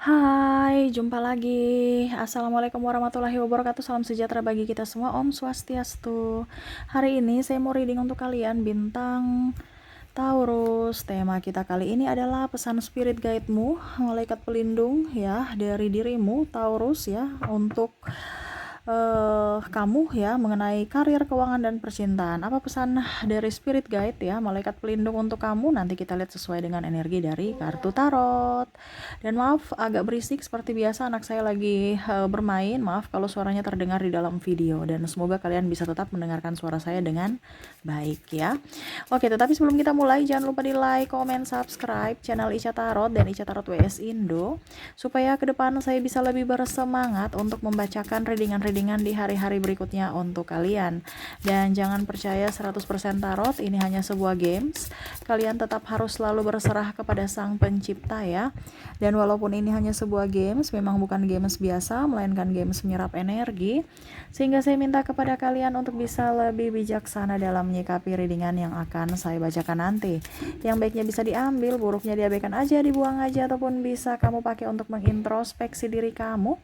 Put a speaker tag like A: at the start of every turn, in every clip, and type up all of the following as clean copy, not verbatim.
A: Hai, jumpa lagi. Assalamualaikum warahmatullahi wabarakatuh. Salam sejahtera bagi kita semua. Om Swastiastu. Hari ini saya mau reading untuk kalian bintang Taurus. Tema kita kali ini adalah pesan spirit guide-mu, malaikat pelindung ya dari dirimu Taurus ya untuk kamu ya mengenai karir, keuangan dan percintaan. Apa pesan dari spirit guide ya, malaikat pelindung untuk kamu? Nanti kita lihat sesuai dengan energi dari kartu tarot. Dan maaf agak berisik seperti biasa, anak saya lagi bermain. Maaf kalau suaranya terdengar di dalam video, dan semoga kalian bisa tetap mendengarkan suara saya dengan baik ya. Oke, tetapi sebelum kita mulai jangan lupa di like, comment, subscribe channel Ica Tarot dan Ica Tarot WS Indo supaya ke depan saya bisa lebih bersemangat untuk membacakan readingan-readingan di hari-hari berikutnya untuk kalian. Dan jangan percaya 100% tarot, ini hanya sebuah games. Kalian tetap harus selalu berserah kepada Sang Pencipta ya. Dan walaupun ini hanya sebuah games, memang bukan games biasa, melainkan games menyerap energi. Sehingga saya minta kepada kalian untuk bisa lebih bijaksana dalam menyikapi readingan yang akan saya bacakan nanti. Yang baiknya bisa diambil, buruknya diabaikan aja, dibuang aja, ataupun bisa kamu pakai untuk mengintrospeksi diri kamu,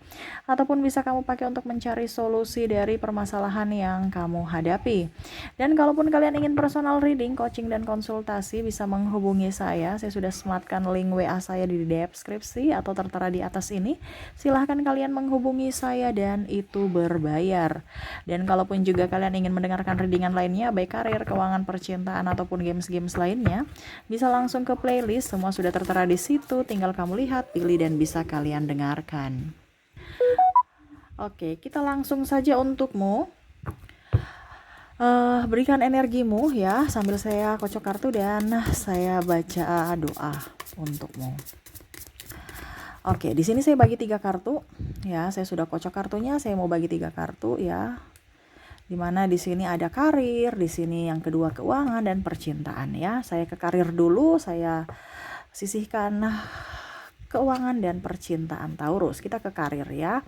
A: ataupun bisa kamu pakai untuk mencari solusi dari permasalahan yang kamu hadapi. Dan kalaupun kalian ingin personal reading, coaching dan konsultasi, bisa menghubungi saya. Saya sudah sematkan link WA saya di deskripsi atau tertera di atas ini. Silahkan kalian menghubungi saya dan itu berbayar. Dan kalaupun juga kalian ingin mendengarkan readingan lainnya, baik karir, keuangan, percintaan ataupun games-games lainnya, bisa langsung ke playlist. Semua sudah tertera di situ, tinggal kamu lihat, pilih dan bisa kalian dengarkan. Oke, kita langsung saja untukmu. Berikan energimu ya sambil saya kocok kartu dan saya baca doa untukmu. Oke, di sini saya bagi 3 kartu ya. Saya sudah kocok kartunya, saya mau bagi 3 kartu ya. Dimana di sini ada karir, di sini yang kedua keuangan dan percintaan ya. Saya ke karir dulu, saya sisihkan keuangan dan percintaan Taurus. Kita ke karir ya.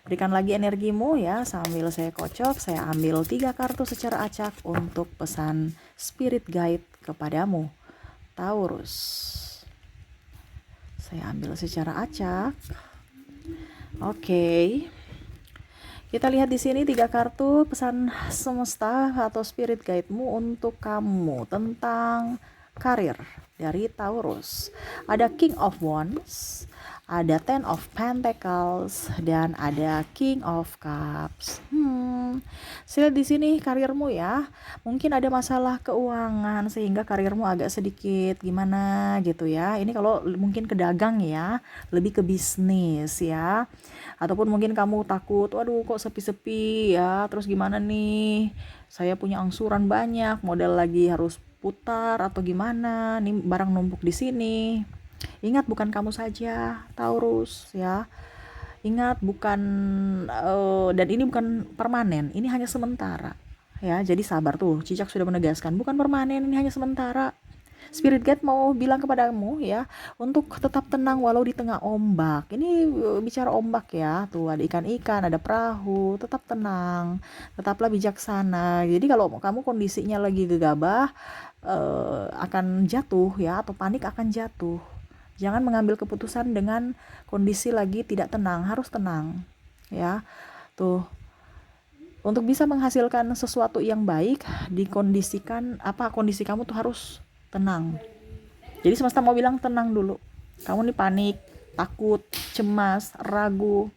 A: Berikan lagi energimu ya. Sambil saya kocok, saya ambil 3 kartu secara acak untuk pesan spirit guide kepadamu Taurus. Saya ambil secara acak. Oke. Kita lihat di sini 3 kartu pesan semesta atau spirit guide-mu untuk kamu tentang karir dari Taurus. Ada King of Wands, ada Ten of Pentacles, dan ada King of Cups. Saya lihat di sini karirmu ya. Mungkin ada masalah keuangan sehingga karirmu agak sedikit gimana gitu ya. Ini kalau mungkin ke dagang ya, lebih ke bisnis ya. Ataupun mungkin kamu takut, waduh kok sepi-sepi ya, terus gimana nih, saya punya angsuran banyak, modal lagi harus putar atau gimana, nih barang numpuk di sini. Ingat, bukan kamu saja Taurus ya. Ingat, bukan dan ini bukan permanen, ini hanya sementara ya. Jadi sabar tuh, Cicak sudah menegaskan, bukan permanen, ini hanya sementara. Spirit guide mau bilang kepadamu ya untuk tetap tenang walau di tengah ombak. Ini bicara ombak ya. Tuh ada ikan-ikan, ada perahu. Tetap tenang, tetaplah bijaksana. Jadi kalau kamu kondisinya lagi gegabah, akan jatuh ya, atau panik akan jatuh. Jangan mengambil keputusan dengan kondisi lagi tidak tenang, harus tenang ya. Tuh, untuk bisa menghasilkan sesuatu yang baik, dikondisikan kondisi kamu tuh harus tenang. Jadi semesta mau bilang tenang dulu. Kamu nih panik, takut, cemas, ragu.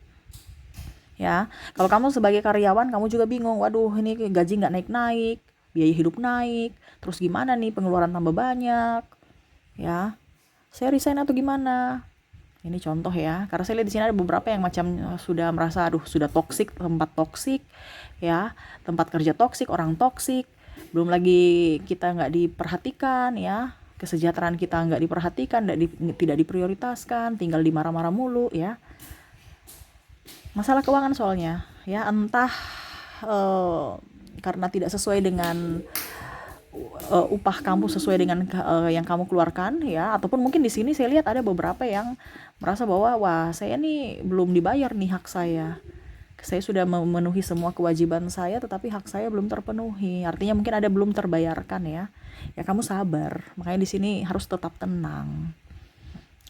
A: Ya, kalau kamu sebagai karyawan kamu juga bingung. Waduh, ini gaji nggak naik-naik, biaya hidup naik. Terus gimana nih, pengeluaran tambah banyak. Ya, saya resign atau gimana? Ini contoh ya. Karena saya lihat di sini ada beberapa yang macam sudah merasa aduh sudah toksik, tempat toksik ya, tempat kerja toksik, orang toksik. Belum lagi kita nggak diperhatikan ya, kesejahteraan kita nggak diperhatikan, tidak diprioritaskan, tinggal dimarah-marah mulu ya. Masalah keuangan soalnya ya, entah karena tidak sesuai dengan upah kamu sesuai dengan yang kamu keluarkan ya, ataupun mungkin di sini saya lihat ada beberapa yang merasa bahwa wah saya nih belum dibayar nih hak saya sudah memenuhi semua kewajiban saya tetapi hak saya belum terpenuhi. Artinya mungkin ada belum terbayarkan ya. Ya kamu sabar. Makanya di sini harus tetap tenang.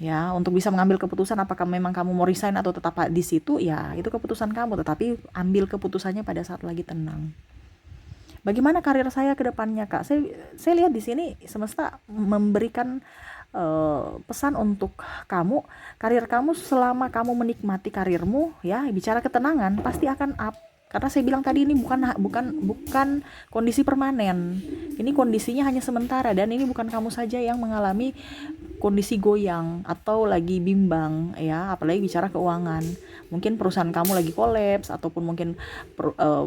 A: Ya, untuk bisa mengambil keputusan apakah memang kamu mau resign atau tetap di situ, ya itu keputusan kamu, tetapi ambil keputusannya pada saat lagi tenang. Bagaimana karir saya ke depannya, Kak? Saya lihat di sini semesta memberikan pesan untuk kamu. Karir kamu selama kamu menikmati karirmu, ya, bicara ketenangan pasti akan up. Karena saya bilang tadi ini bukan kondisi permanen. Ini kondisinya hanya sementara, dan ini bukan kamu saja yang mengalami kondisi goyang atau lagi bimbang, ya, apalagi bicara keuangan. Mungkin perusahaan kamu lagi kolaps, ataupun mungkin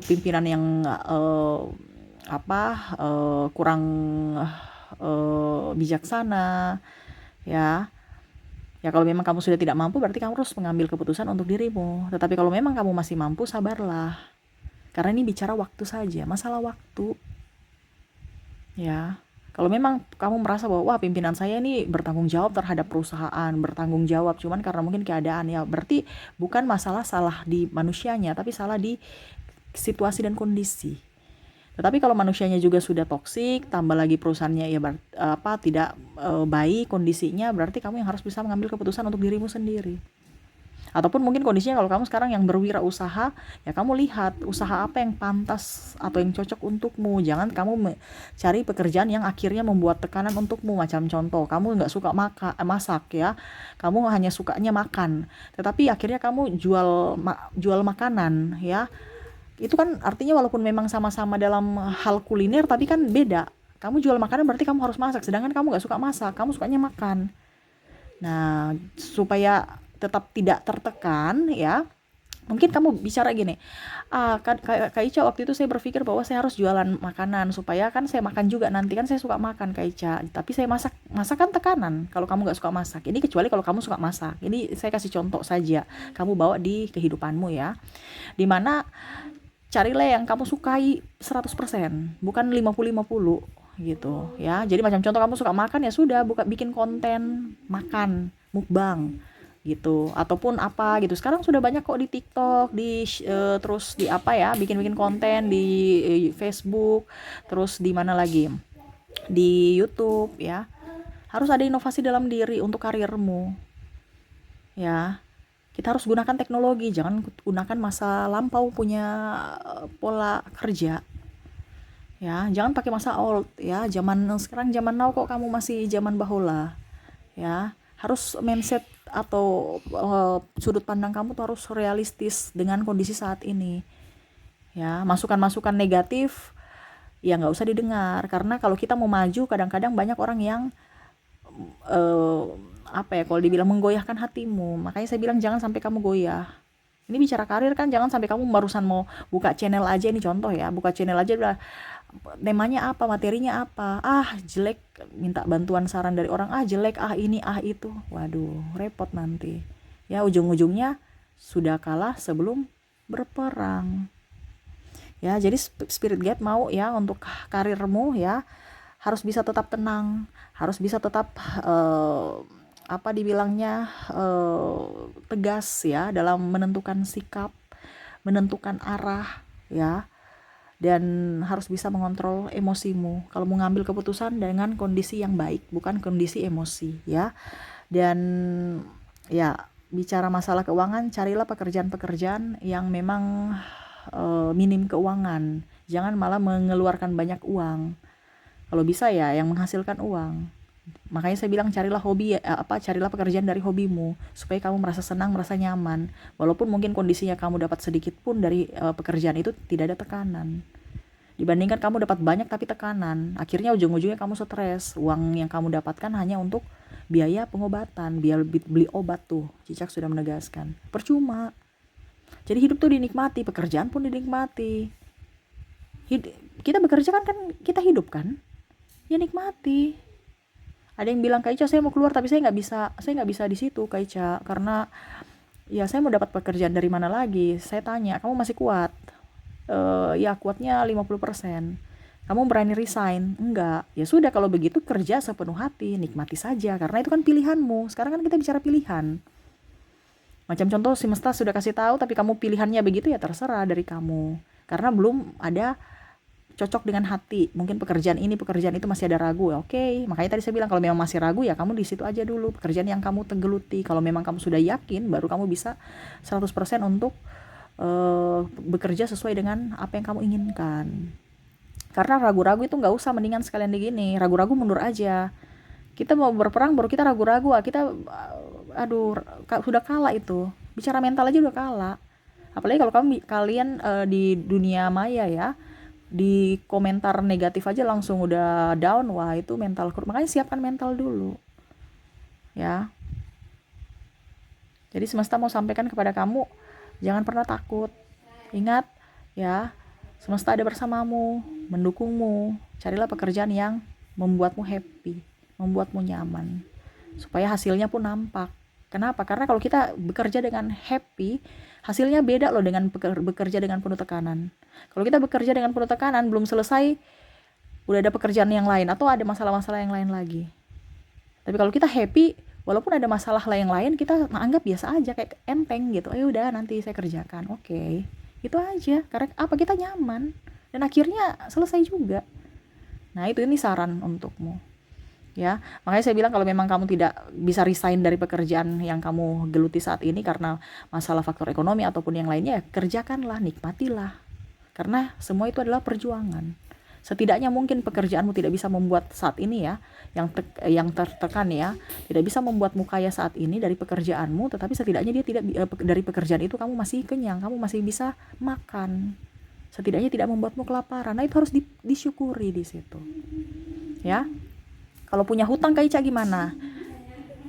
A: pimpinan yang kurang bijaksana, ya. Ya, kalau memang kamu sudah tidak mampu, berarti kamu harus mengambil keputusan untuk dirimu. Tetapi kalau memang kamu masih mampu, sabarlah. Karena ini bicara waktu saja, masalah waktu. Ya. Kalau memang kamu merasa bahwa wah, pimpinan saya ini bertanggung jawab terhadap perusahaan, bertanggung jawab cuman karena mungkin keadaan, ya berarti bukan masalah salah di manusianya, tapi salah di situasi dan kondisi. Tetapi kalau manusianya juga sudah toksik, tambah lagi perusahaannya ya tidak baik kondisinya, berarti kamu yang harus bisa mengambil keputusan untuk dirimu sendiri. Ataupun mungkin kondisinya kalau kamu sekarang yang berwirausaha, ya kamu lihat usaha apa yang pantas atau yang cocok untukmu. Jangan kamu cari pekerjaan yang akhirnya membuat tekanan untukmu. Macam contoh, kamu nggak suka masak, ya, kamu hanya sukanya makan, tetapi akhirnya kamu jual makanan, ya. Itu kan artinya walaupun memang sama-sama dalam hal kuliner, tapi kan beda. Kamu jual makanan berarti kamu harus masak, sedangkan kamu nggak suka masak, kamu sukanya makan. Nah, supaya tetap tidak tertekan, ya, mungkin kamu bicara gini, Kak Ica, waktu itu saya berpikir bahwa saya harus jualan makanan supaya kan saya makan juga nanti, kan saya suka makan, Kak Ica, tapi saya masak kan tekanan kalau kamu nggak suka masak. Ini kecuali kalau kamu suka masak. Ini saya kasih contoh saja, kamu bawa di kehidupanmu, ya, dimana carilah yang kamu sukai 100%, bukan 50-50 gitu, ya. Jadi macam contoh, kamu suka makan, ya sudah, bikin konten makan, mukbang gitu, ataupun apa gitu. Sekarang sudah banyak kok di TikTok, terus di apa ya, bikin konten di Facebook, terus di mana lagi, di YouTube, ya. Harus ada inovasi dalam diri untuk karirmu, ya. Kita harus gunakan teknologi, jangan gunakan masa lampau punya pola kerja, ya. Jangan pakai masa old, ya. Sekarang zaman now kok kamu masih zaman bahula, ya. Harus mindset atau sudut pandang kamu tuh harus realistis dengan kondisi saat ini, ya. Masukan-masukan negatif ya nggak usah didengar, karena kalau kita mau maju, kadang-kadang banyak orang yang kalau dibilang menggoyahkan hatimu. Makanya saya bilang jangan sampai kamu goyah. Ini bicara karir kan, jangan sampai kamu barusan mau buka channel aja, ini contoh ya, buka channel aja udah temanya apa, materinya apa, jelek, minta bantuan saran dari orang, jelek, ini, itu, waduh, repot nanti, ya. Ujung-ujungnya sudah kalah sebelum berperang, ya. Jadi Spirit Guide mau, ya, untuk karirmu, ya, harus bisa tetap tenang, harus bisa tetap tegas, ya, dalam menentukan sikap, menentukan arah, ya, dan harus bisa mengontrol emosimu kalau mengambil keputusan dengan kondisi yang baik, bukan kondisi emosi, ya. Dan ya, bicara masalah keuangan, carilah pekerjaan-pekerjaan yang memang minim keuangan. Jangan malah mengeluarkan banyak uang. Kalau bisa, ya, yang menghasilkan uang. Makanya saya bilang carilah carilah pekerjaan dari hobimu supaya kamu merasa senang, merasa nyaman. Walaupun mungkin kondisinya kamu dapat sedikit pun dari pekerjaan itu, tidak ada tekanan. Dibandingkan kamu dapat banyak tapi tekanan, akhirnya ujung-ujungnya kamu stres. Uang yang kamu dapatkan hanya untuk biaya pengobatan, biaya beli obat tuh. Cicak sudah menegaskan. Percuma. Jadi hidup tuh dinikmati, pekerjaan pun dinikmati. Kita bekerja kan kita hidup kan? Ya nikmati. Ada yang bilang, Kak Ica, saya mau keluar tapi saya nggak bisa di situ, Kak Ica, karena ya saya mau dapat pekerjaan dari mana lagi. Saya tanya, kamu masih kuat? Ya kuatnya 50%. Kamu berani resign? Enggak. Ya sudah, kalau begitu kerja sepenuh hati, nikmati saja, karena itu kan pilihanmu. Sekarang kan kita bicara pilihan. Macam contoh, semesta sudah kasih tahu tapi kamu pilihannya begitu, ya terserah dari kamu. Karena belum ada cocok dengan hati. Mungkin pekerjaan ini, pekerjaan itu masih ada ragu. Oke, makanya tadi saya bilang kalau memang masih ragu ya kamu di situ aja dulu pekerjaan yang kamu geluti. Kalau memang kamu sudah yakin, baru kamu bisa 100% untuk bekerja sesuai dengan apa yang kamu inginkan. Karena ragu-ragu itu nggak usah, mendingan sekalian begini, ragu-ragu mundur aja. Kita mau berperang baru kita ragu-ragu, kita aduh sudah kalah itu. Bicara mental aja udah kalah. Apalagi kalau kalian di dunia maya ya, di komentar negatif aja langsung udah down, wah itu mental. Makanya siapkan mental dulu. Ya. Jadi semesta mau sampaikan kepada kamu, jangan pernah takut. Ingat ya, semesta ada bersamamu, mendukungmu. Carilah pekerjaan yang membuatmu happy, membuatmu nyaman, supaya hasilnya pun nampak. Kenapa? Karena kalau kita bekerja dengan happy, hasilnya beda loh dengan bekerja dengan penuh tekanan. Kalau kita bekerja dengan penuh tekanan, belum selesai, udah ada pekerjaan yang lain, atau ada masalah-masalah yang lain lagi. Tapi kalau kita happy, walaupun ada masalah lain, kita anggap biasa aja, kayak enteng gitu. Ayo udah nanti saya kerjakan, oke. Itu aja, karena apa, kita nyaman. Dan akhirnya selesai juga. Nah ini saran untukmu. Ya, makanya saya bilang kalau memang kamu tidak bisa resign dari pekerjaan yang kamu geluti saat ini karena masalah faktor ekonomi ataupun yang lainnya, ya kerjakanlah, nikmatilah. Karena semua itu adalah perjuangan. Setidaknya mungkin pekerjaanmu tidak bisa membuat saat ini ya, yang tertekan ya, tidak bisa membuatmu kaya saat ini dari pekerjaanmu, tetapi setidaknya dia tidak dari pekerjaan itu kamu masih kenyang, kamu masih bisa makan. Setidaknya tidak membuatmu kelaparan. Nah itu harus disyukuri di situ. Ya. Kalau punya hutang kayak Ica gimana?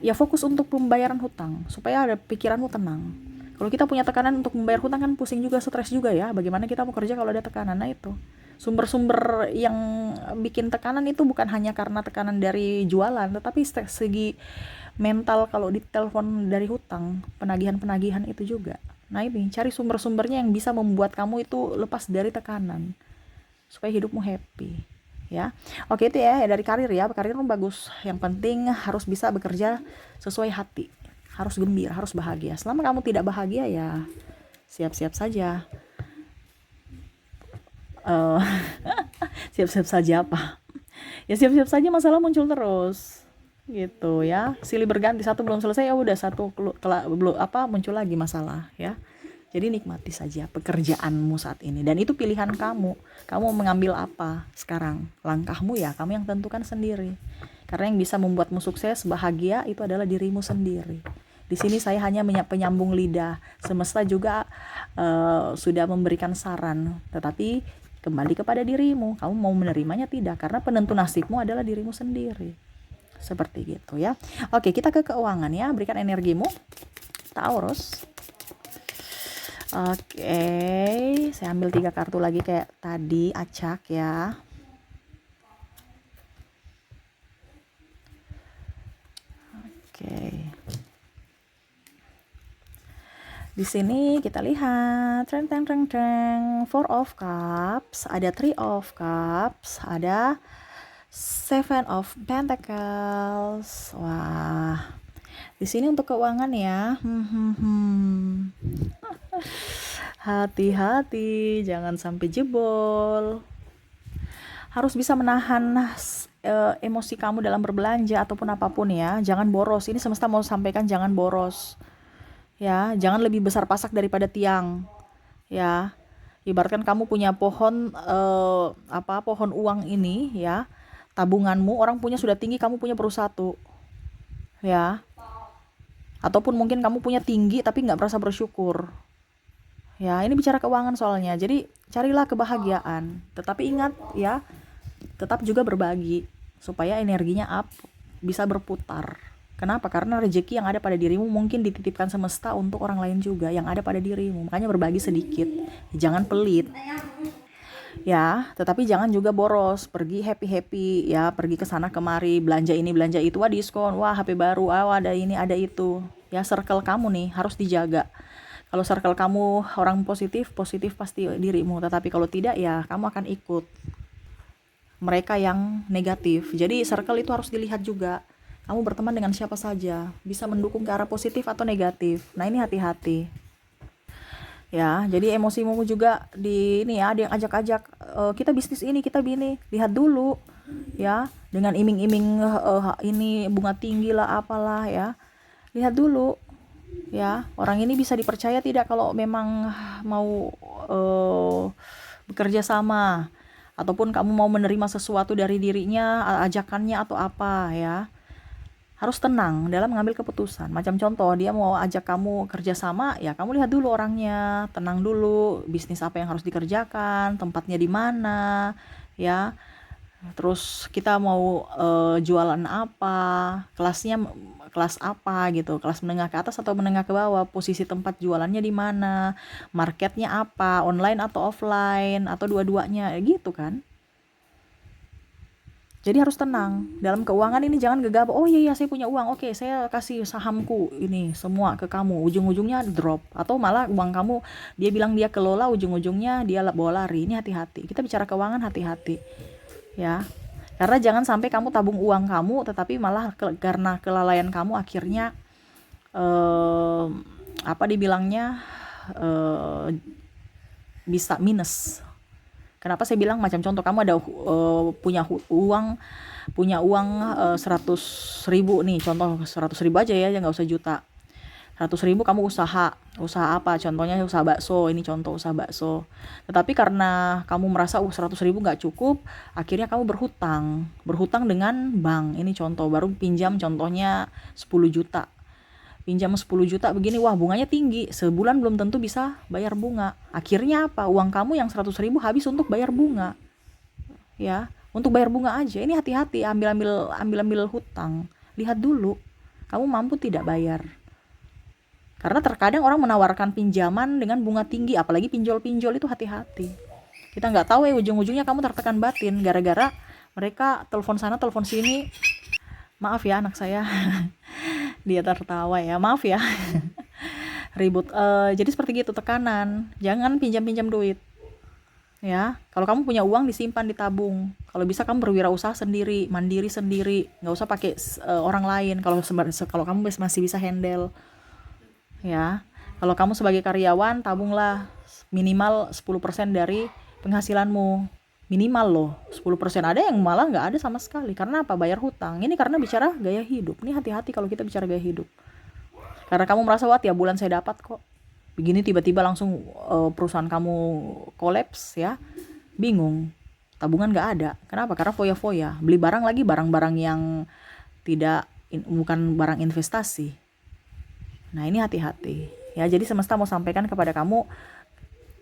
A: Ya fokus untuk pembayaran hutang supaya ada pikiranmu tenang. Kalau kita punya tekanan untuk membayar hutang kan pusing juga, stres juga ya. Bagaimana kita mau kerja kalau ada tekanan? Nah itu sumber-sumber yang bikin tekanan itu bukan hanya karena tekanan dari jualan, tetapi segi mental kalau ditelepon dari hutang, penagihan-penagihan itu juga. Nah ini cari sumber-sumbernya yang bisa membuat kamu itu lepas dari tekanan supaya hidupmu happy. Ya, oke itu ya dari karir ya, karirmu bagus. Yang penting harus bisa bekerja sesuai hati, harus gembira, harus bahagia. Selama kamu tidak bahagia ya siap-siap saja. Siap-siap saja apa? Ya siap-siap saja masalah muncul terus, gitu ya. Silih berganti, satu belum selesai ya udah satu belum muncul lagi masalah ya. Jadi nikmati saja pekerjaanmu saat ini. Dan itu pilihan kamu. Kamu mengambil apa sekarang? Langkahmu ya, kamu yang tentukan sendiri. Karena yang bisa membuatmu sukses, bahagia, itu adalah dirimu sendiri. Di sini saya hanya penyambung lidah. Semesta juga sudah memberikan saran. Tetapi kembali kepada dirimu. Kamu mau menerimanya tidak? Karena penentu nasibmu adalah dirimu sendiri. Seperti gitu ya. Oke, kita ke keuangan ya. Berikan energimu. Taurus. Oke, saya ambil 3 kartu lagi kayak tadi, acak ya. Oke. Di sini kita lihat Four of Cups, ada Three of Cups, ada Seven of Pentacles. Wah. Di sini untuk keuangan ya. Hati-hati, jangan sampai jebol. Harus bisa menahan emosi kamu dalam berbelanja ataupun apapun ya. Jangan boros. Ini semesta mau sampaikan jangan boros. Ya, jangan lebih besar pasak daripada tiang. Ya. Ibaratkan kamu punya pohon pohon uang ini ya. Tabunganmu, orang punya sudah tinggi, kamu punya baru satu. Ya. Ataupun mungkin kamu punya tinggi tapi nggak merasa bersyukur. Ya, ini bicara keuangan soalnya. Jadi carilah kebahagiaan. Tetapi ingat ya, tetap juga berbagi supaya energinya up, bisa berputar. Kenapa? Karena rezeki yang ada pada dirimu mungkin dititipkan semesta untuk orang lain juga yang ada pada dirimu. Makanya berbagi sedikit. Jangan pelit. Ya, tetapi jangan juga boros. Pergi happy-happy ya, pergi ke sana kemari, belanja ini, belanja itu, wah diskon, wah HP baru, ada ini, ada itu. Ya, circle kamu nih harus dijaga. Kalau circle kamu orang positif pasti dirimu, tetapi kalau tidak ya kamu akan ikut mereka yang negatif. Jadi circle itu harus dilihat juga. Kamu berteman dengan siapa saja, bisa mendukung ke arah positif atau negatif. Nah, ini hati-hati. Ya, jadi emosimu juga di ini ya, ada yang ajak-ajak, kita bisnis ini, kita bini, lihat dulu ya, dengan iming-iming ini bunga tinggi lah apalah ya. Lihat dulu ya, orang ini bisa dipercaya tidak kalau memang mau bekerja sama, ataupun kamu mau menerima sesuatu dari dirinya, ajakannya atau apa ya. Harus tenang dalam mengambil keputusan. Macam contoh, dia mau ajak kamu kerja sama, ya kamu lihat dulu orangnya, tenang dulu, bisnis apa yang harus dikerjakan, tempatnya di mana, ya. Terus kita mau jualan apa, kelasnya kelas apa gitu, kelas menengah ke atas atau menengah ke bawah, posisi tempat jualannya di mana, marketnya apa, online atau offline atau dua-duanya, gitu kan. Jadi harus tenang. Dalam keuangan ini jangan gegabah. Oh iya, iya saya punya uang. Oke, saya kasih sahamku ini semua ke kamu. Ujung-ujungnya drop. Atau malah uang kamu dia bilang dia kelola, ujung-ujungnya dia bawa lari. Ini hati-hati. Kita bicara keuangan hati-hati. Ya. Karena jangan sampai kamu tabung uang kamu tetapi malah karena kelalaian kamu akhirnya eh, apa dibilangnya bisa minus. Kenapa saya bilang macam contoh kamu ada punya uang 100.000 nih, contoh 100.000 aja ya, nggak usah juta. 100.000 kamu usaha apa, contohnya usaha bakso, ini contoh usaha bakso. Tetapi karena kamu merasa 100.000 nggak cukup, akhirnya kamu berhutang dengan bank. Ini contoh baru pinjam, contohnya 10 juta. Pinjam 10 juta begini, wah bunganya tinggi, sebulan belum tentu bisa bayar bunga. Akhirnya apa, uang kamu yang 100.000 habis untuk bayar bunga ya, untuk bayar bunga aja. Ini hati-hati, ambil hutang, lihat dulu kamu mampu tidak bayar. Karena terkadang orang menawarkan pinjaman dengan bunga tinggi, apalagi pinjol-pinjol itu hati-hati. Kita nggak tahu ya, ujung-ujungnya kamu tertekan batin gara-gara mereka telepon sana telepon sini. Maaf ya anak saya, dia tertawa ya, maaf ya. Ribut. Jadi seperti gitu, tekanan. Jangan pinjam-pinjam duit. Ya, kalau kamu punya uang disimpan, ditabung. Kalau bisa kamu berwirausaha sendiri, mandiri sendiri, nggak usah pakai orang lain. Kalau kamu masih bisa handle, ya. Kalau kamu sebagai karyawan, tabunglah minimal 10% dari penghasilanmu. Minimal loh, 10%. Ada yang malah nggak ada sama sekali. Karena apa? Bayar hutang. Ini karena bicara gaya hidup. Ini hati-hati kalau kita bicara gaya hidup. Karena kamu merasa, wah tiap bulan saya dapat kok. Begini tiba-tiba langsung perusahaan kamu kolaps ya. Bingung. Tabungan nggak ada. Kenapa? Karena foya-foya. Beli barang lagi, barang-barang yang bukan barang investasi. Nah ini hati-hati. Ya, jadi semesta mau sampaikan kepada kamu,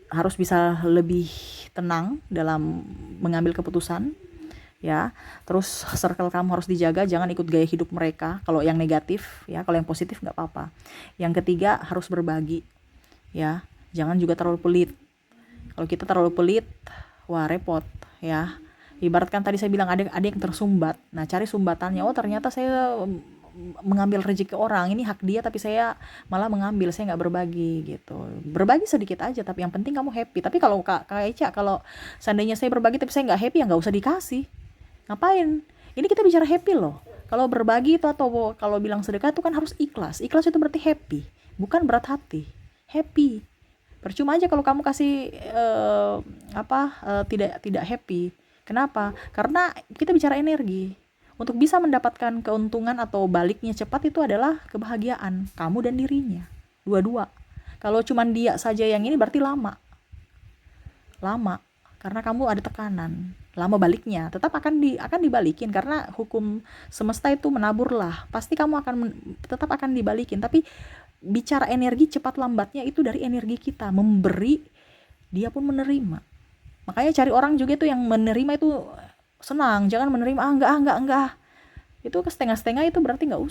A: harus bisa lebih tenang dalam mengambil keputusan. Ya, terus circle kamu harus dijaga, jangan ikut gaya hidup mereka. Kalau yang negatif, ya, kalau yang positif nggak apa-apa. Yang ketiga harus berbagi, ya, jangan juga terlalu pelit. Kalau kita terlalu pelit, wah repot, ya. Ibaratkan tadi saya bilang ada yang tersumbat. Nah, cari sumbatannya. Oh ternyata saya mengambil rezeki orang, ini hak dia tapi saya malah mengambil, saya nggak berbagi gitu. Berbagi sedikit aja tapi yang penting kamu happy. Tapi kalau Kak Eca, kalau seandainya saya berbagi tapi saya nggak happy, ya nggak usah dikasih. Ngapain? Ini kita bicara happy loh. Kalau berbagi itu atau kalau bilang sedekah itu kan harus ikhlas. Ikhlas itu berarti happy, bukan berat hati. Happy. Percuma aja kalau kamu kasih tidak happy. Kenapa? Karena kita bicara energi. Untuk bisa mendapatkan keuntungan atau baliknya cepat itu adalah kebahagiaan kamu dan dirinya. Dua-dua. Kalau cuman dia saja yang ini berarti lama. Karena kamu ada tekanan. Lama baliknya, tetap akan dibalikin karena hukum semesta itu menaburlah. Pasti kamu tetap akan dibalikin, tapi bicara energi cepat lambatnya itu dari energi kita memberi, dia pun menerima. Makanya cari orang juga itu yang menerima itu senang, jangan menerima enggak. Itu setengah-setengah, itu berarti nggak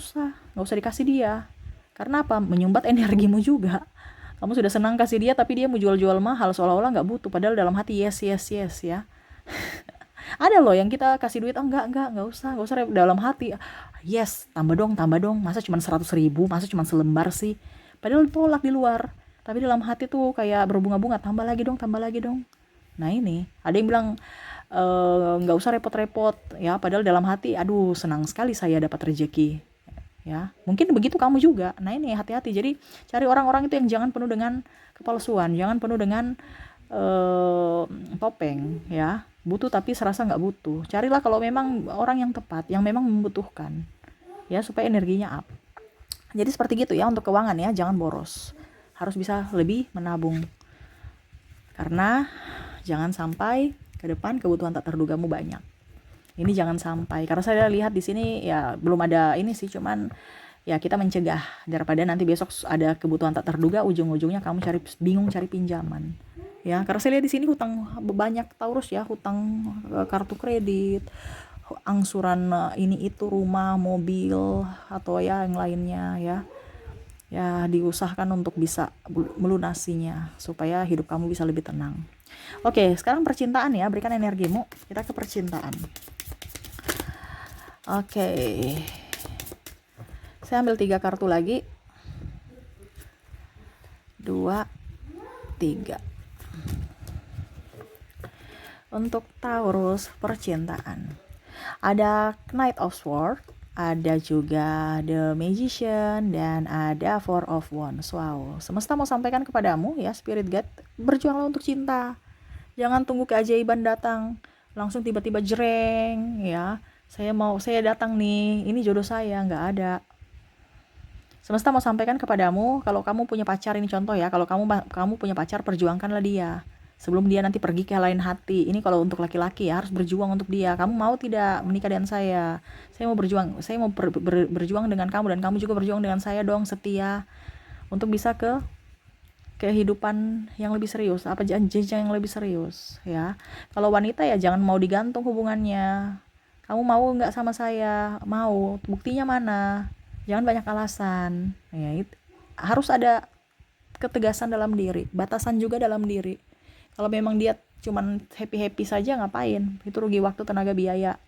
A: usah dikasih dia. Karena apa? Menyumbat energimu juga. Kamu sudah senang kasih dia tapi dia mau jual-jual mahal seolah-olah nggak butuh, padahal dalam hati yes ya. Ada loh yang kita kasih duit, enggak usah dalam hati yes, tambah dong, masa cuma 100.000, masa cuma selembar sih, padahal tolak di luar, tapi dalam hati tuh kayak berbunga-bunga, tambah lagi dong. Nah ini ada yang bilang nggak usah repot-repot ya, padahal dalam hati aduh senang sekali saya dapat rezeki. ya. Mungkin begitu kamu juga. Nah ini hati-hati. Jadi cari orang-orang itu yang jangan penuh dengan kepalsuan, jangan penuh dengan topeng, ya. Butuh tapi serasa nggak butuh. Carilah kalau memang orang yang tepat, yang memang membutuhkan, ya, supaya energinya up. Jadi seperti gitu ya untuk keuangan ya, jangan boros. Harus bisa lebih menabung. Karena jangan sampai ke depan kebutuhan tak terdugamu banyak. Ini jangan sampai, karena saya lihat di sini ya belum ada ini sih, cuman ya kita mencegah daripada nanti besok ada kebutuhan tak terduga, ujung-ujungnya kamu bingung cari pinjaman. Ya, karena saya lihat di sini hutang banyak Taurus ya, hutang kartu kredit, angsuran ini itu rumah, mobil, atau ya yang lainnya ya. Ya, diusahakan untuk bisa melunasinya supaya hidup kamu bisa lebih tenang. Oke, sekarang percintaan ya, berikan energimu. Kita ke percintaan. Oke. Saya ambil 3 kartu lagi. 2, 3. Untuk Taurus percintaan. Ada Knight of Swords, ada juga The Magician, dan ada Four of Wands. Wow, semesta mau sampaikan kepadamu ya, Spirit Guide, berjuanglah untuk cinta. Jangan tunggu keajaiban datang, langsung tiba-tiba jreng ya. Saya datang nih, ini jodoh saya, nggak ada. Semesta mau sampaikan kepadamu, kalau kamu punya pacar, ini contoh ya, kalau kamu punya pacar, perjuangkanlah dia sebelum dia nanti pergi ke lain hati. Ini kalau untuk laki-laki ya, harus berjuang untuk dia. Kamu mau tidak menikah dengan saya? Saya mau berjuang, berjuang dengan kamu, dan kamu juga berjuang dengan saya dong, setia untuk bisa ke kehidupan yang lebih serius, apa jenjang yang lebih serius ya. Kalau wanita ya jangan mau digantung hubungannya. Kamu mau nggak sama saya? Mau, buktinya mana? Jangan banyak alasan ya. Harus ada ketegasan dalam diri, batasan juga dalam diri. Kalau memang dia cuman happy saja, ngapain? Itu rugi waktu, tenaga, biaya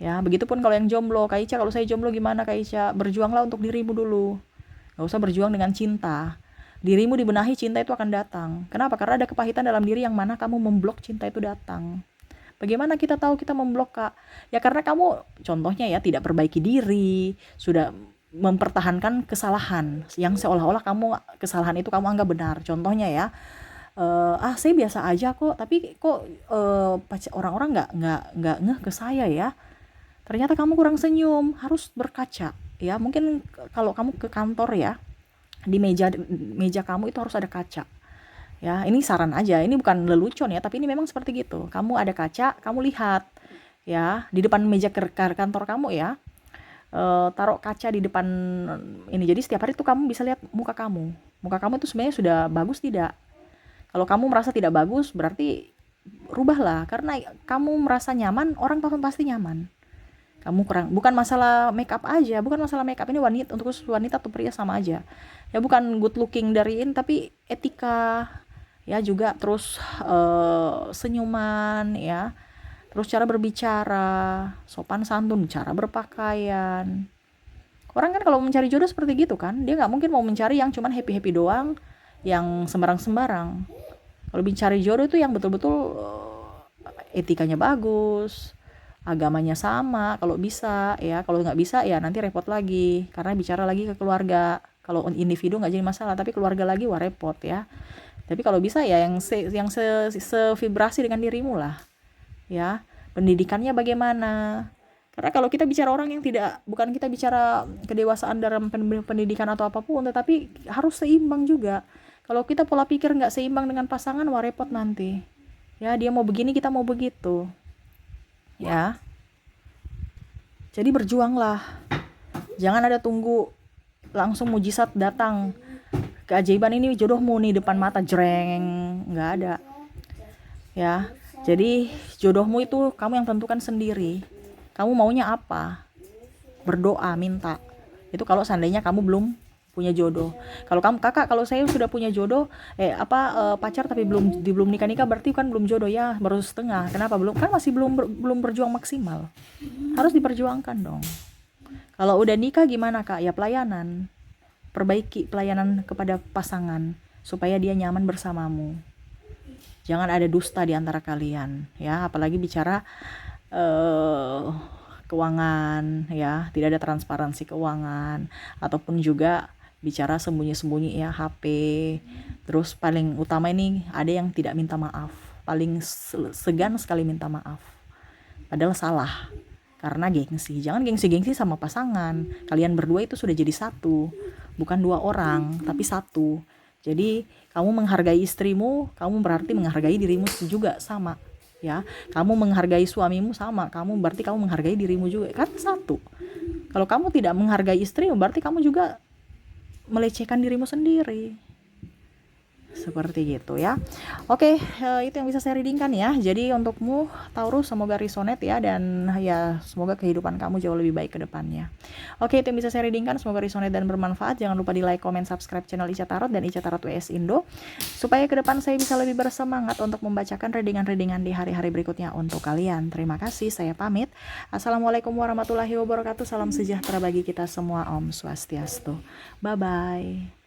A: ya. Begitupun kalau yang jomblo. Kak Ica, kalau saya jomblo gimana Kak Ica? Berjuanglah untuk dirimu dulu, gak usah berjuang dengan cinta. Dirimu dibenahi, cinta itu akan datang. Kenapa? Karena ada kepahitan dalam diri yang mana kamu memblok cinta itu datang. Bagaimana kita tahu kita memblok, Kak? Ya karena kamu, contohnya ya, tidak perbaiki diri, sudah mempertahankan kesalahan yang seolah-olah kesalahan itu kamu anggap benar. Contohnya ya, saya biasa aja kok, tapi kok orang-orang nggak ngeh ke saya ya. Ternyata kamu kurang senyum, harus berkaca ya. Mungkin kalau kamu ke kantor ya, di meja kamu itu harus ada kaca. Ya, ini saran aja, ini bukan lelucon ya, tapi ini memang seperti gitu. Kamu ada kaca, kamu lihat ya di depan meja kantor kamu ya. Taruh kaca di depan ini, jadi setiap hari tuh kamu bisa lihat muka kamu. Muka kamu itu sebenarnya sudah bagus tidak? Kalau kamu merasa tidak bagus, berarti rubahlah, karena kamu merasa nyaman, orang pasti nyaman. Kamu kurang, bukan masalah make up aja, bukan masalah make up, ini untuk wanita atau pria sama aja ya. Bukan good looking dari ini, tapi etika ya juga, terus senyuman ya, terus cara berbicara, sopan santun, cara berpakaian. Orang kan kalau mencari jodoh seperti gitu kan, dia nggak mungkin mau mencari yang cuman happy doang, yang sembarang. Kalau mencari jodoh itu yang betul-betul etikanya bagus, agamanya sama kalau bisa ya. Kalau nggak bisa ya nanti repot lagi, karena bicara lagi ke keluarga. Kalau individu nggak jadi masalah, tapi keluarga lagi wah repot ya. Tapi kalau bisa ya yang sevibrasi dengan dirimu lah ya. Pendidikannya bagaimana? Karena kalau kita bicara orang yang bukan kita bicara kedewasaan dalam pendidikan atau apapun, tetapi harus seimbang juga. Kalau kita pola pikir nggak seimbang dengan pasangan, wah repot nanti ya. Dia mau begini, kita mau begitu ya. Jadi berjuanglah, jangan ada tunggu langsung mujizat datang, keajaiban ini jodohmu nih depan mata jreng, nggak ada ya. Jadi jodohmu itu kamu yang tentukan sendiri. Kamu maunya apa? Berdoa, minta. Itu kalau seandainya kamu belum punya jodoh. Kalau kakak, kalau saya sudah punya jodoh, pacar tapi belum nikah, berarti kan belum jodoh ya, baru setengah. Kenapa belum? Kan masih belum berjuang maksimal. Harus diperjuangkan dong. Kalau udah nikah gimana Kak? Ya pelayanan. Perbaiki pelayanan kepada pasangan supaya dia nyaman bersamamu. Jangan ada dusta di antara kalian ya, apalagi bicara keuangan ya, tidak ada transparansi keuangan, ataupun juga bicara sembunyi-sembunyi ya HP. Terus paling utama ini ada yang tidak minta maaf, paling segan sekali minta maaf, padahal salah karena gengsi. Jangan gengsi-gengsi sama pasangan, kalian berdua itu sudah jadi satu, bukan dua orang tapi satu. Jadi kamu menghargai istrimu, kamu berarti menghargai dirimu juga sama ya. Kamu menghargai suamimu sama, kamu berarti kamu menghargai dirimu juga, kan satu. Kalau kamu tidak menghargai istrimu, berarti kamu juga melecehkan dirimu sendiri. Seperti gitu ya. Oke, itu yang bisa saya readingkan ya. Jadi untukmu Taurus, semoga resonate ya, dan ya semoga kehidupan kamu jauh lebih baik ke depannya. Oke, itu yang bisa saya readingkan, semoga resonate dan bermanfaat. Jangan lupa di like, comment, subscribe channel Ica Tarot dan Ica Tarot WS Indo, supaya ke depan saya bisa lebih bersemangat untuk membacakan readingan-readingan di hari-hari berikutnya untuk kalian. Terima kasih, saya pamit. Assalamualaikum warahmatullahi wabarakatuh. Salam sejahtera bagi kita semua. Om Swastiastu. Bye bye.